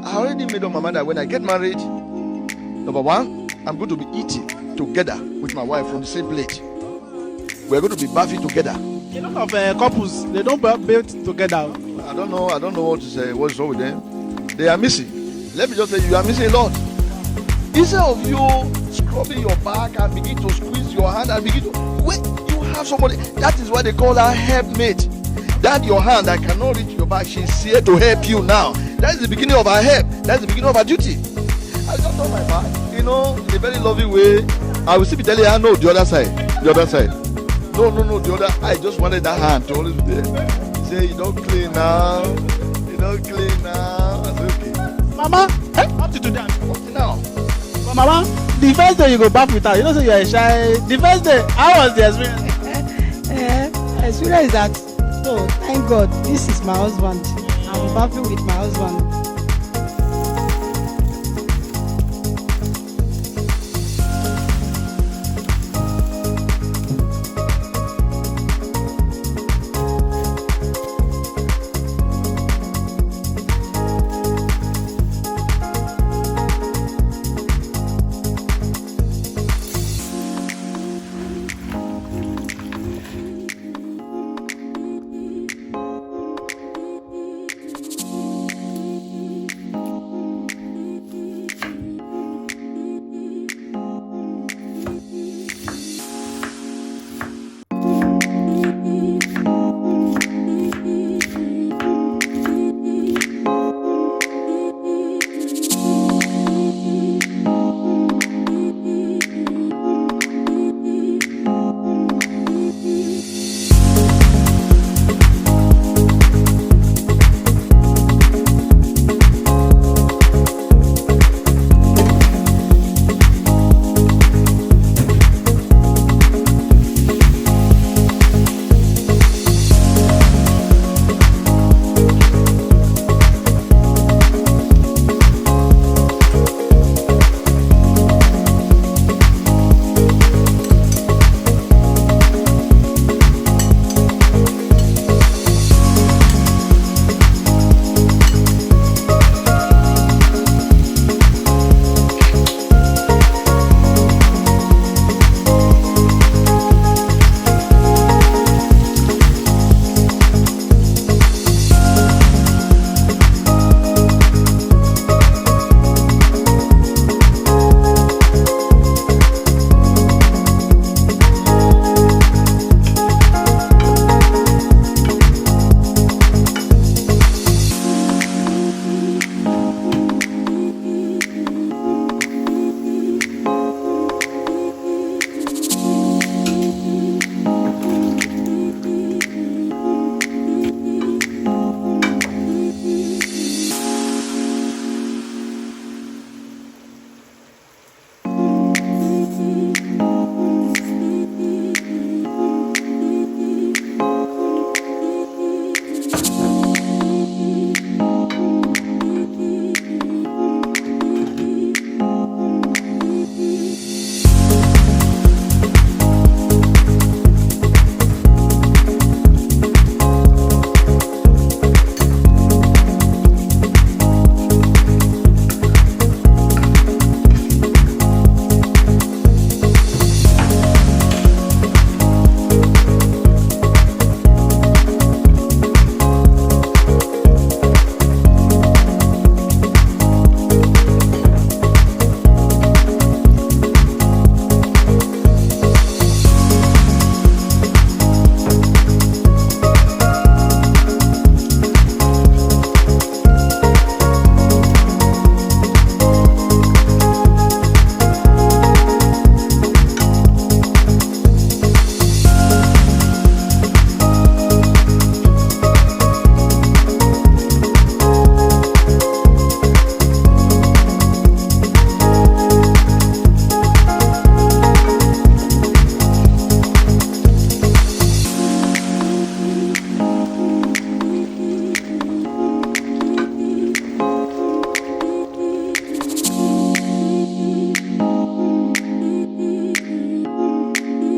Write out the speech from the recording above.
I already made up my mind that when I get married, number one, I'm going to be eating together with my wife from the same plate. We're going to be bathing together. A lot of couples, they don't bathe together. I don't know what's wrong with them. They are missing. Let me just tell you are missing a lot. Instead of you scrubbing your back and begin to squeeze your hand and begin to wait, you have somebody. That is why they call her helpmate. That your hand that cannot reach your back, she's here to help you now. That is the beginning of her help. That's the beginning of her duty. I just on my back, in a very loving way. I will still be telling her, no, the other side. The other side. No, the other. I just wanted that hand to always be there. Say, you don't clean now. You don't clean now. I said, okay. Mama, what to do that? What now? Mama, the first day you go back with her, you know, say you are shy. The first day, how was the experience? Experience that, oh, thank God, this is my husband. I'm bathing with my husband.